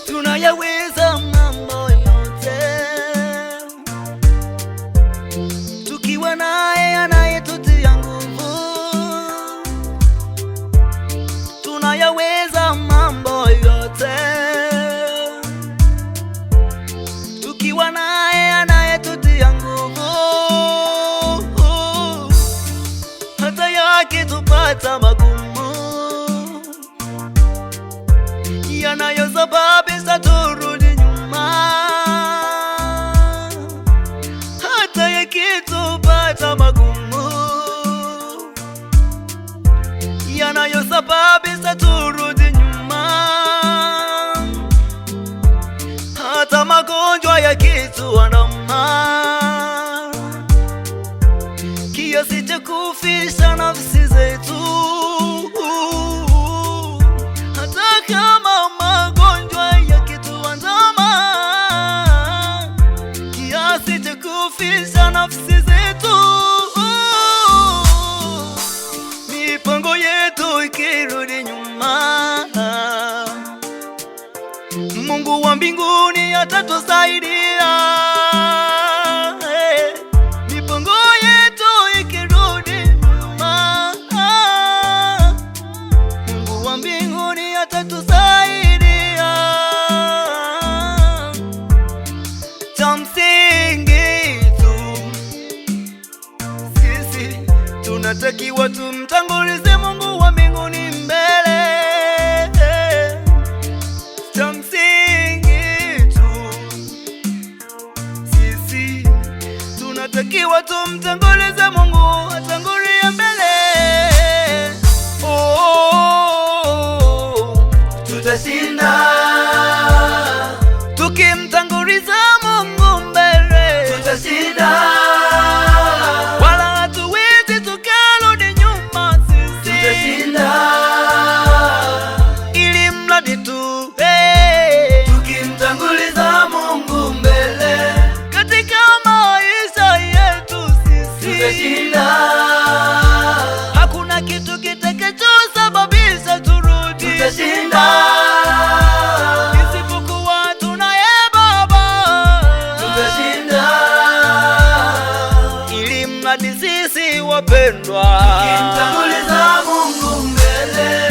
Tunayaweza mambo yote tukiwa naye anayetutia nguvu. Tunayaweza mambo yote tukiwa naye anayetutia nguvu. Hata yakitupata magumu yanayosababisha turudi nyuma, hata yakitupata magumu yanayosababisha turudi nyuma, hata magonjwa yakituandama kiasi cha kufisha nafsi zetu, hata kama magonjwa yakituandama kiasi cha kufisha nafsi zetu, mipango yetu ikirudi nyuma, Mungu wa mbinguni atatusaidia. Mipango yetu ikirudi nyuma, Mungu wa mbinguni atatusaidia. Cha msingi tu sisi tunatakiwa tumtangulize Mungu wa mbinguni mbele. Cha msingi tu sisi tunatakiwa tumtangulize Mungu atangulie mbele. Tutashinda tukimtanguliza Mungu mbele, tutashinda wala hatuwezi tukarudi nyuma. Sisi tutashinda ili mradi tu tukimtanguliza Mungu mbele katika maisha yetu. Sisi tutashinda, hakuna kitu kitakachosababisha turudi. Tutashinda isipokuwa tunaye Baba. Tutashinda ili mradi sisi wapendwa tukimtanguliza Mungu mbele.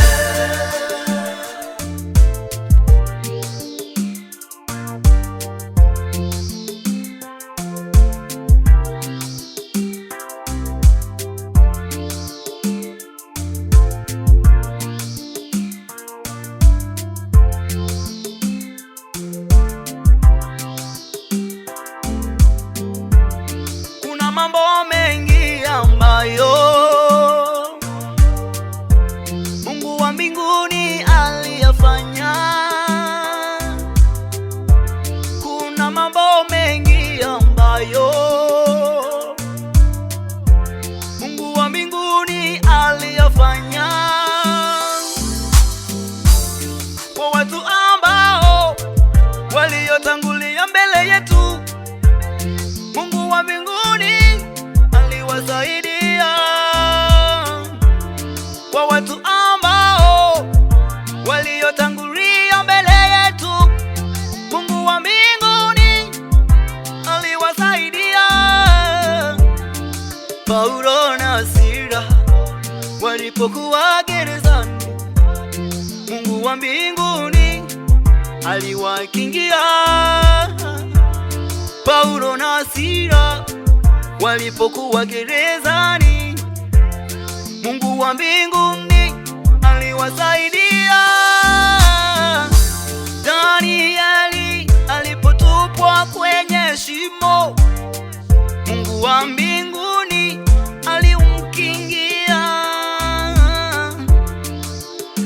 Kuna mambo mengi ambayo Mungu wa mbinguni aliyafanya. Kuna mambo mengi ambayo Mungu wa mbinguni aliyafanya kwa watu ambao waliotangulia mbele yetu. Mungu wa mbinguni aliwasaidia kwa watu ambao waliotangulia mbele yetu. Mungu wa mbinguni aliwasaidia. Paulo na Sila walipokuwa gerezani, Mungu wa mbinguni aliwakingia. Paulo na Sila walipokuwa gerezani, Mungu wa mbinguni aliwasaidia. Danieli alipotupwa kwenye shimo, Mungu wa mbinguni alimkingia.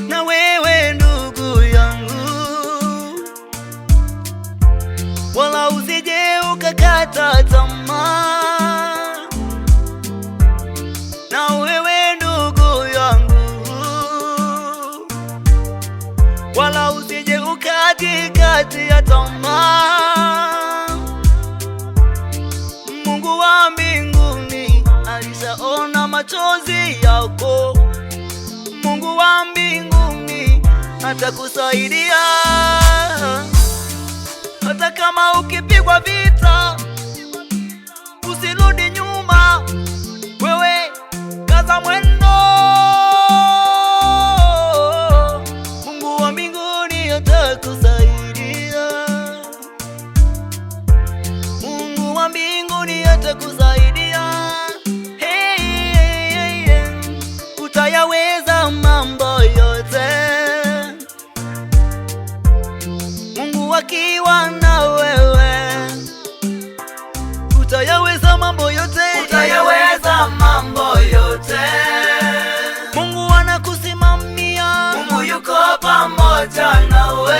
Na wewe ndugu yangu, wala usije ukakata tamaa. machozi yako, Mungu wa mbinguni atakusaidia. Hata kama ukipigwa vita, usirudi nyuma, wewe kaza mwendo, Mungu wa mbinguni atakusaidia. Mungu wa mbinguni atakusaidia. Hey, hey, hey, hey. Utayaweza mambo yote, Mungu akiwa na wewe. Utayaweza mambo yote, utayaweza mambo yote. Mungu anakusimamia, Mungu yuko pamoja nawe.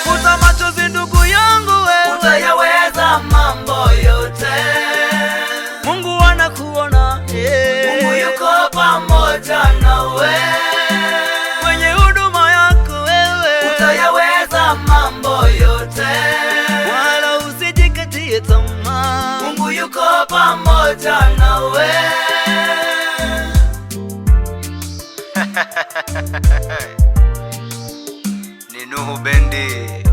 Futa machozi ndugu yangu wewe, utayaweza mambo yote. Mungu anakuona, Mungu yuko pamoja nawe. Kwenye huduma yako wewe, utayaweza mambo yote. Wala usijikatie tamaa, Mungu yuko pamoja nawe. Ni Nuhu Bendi.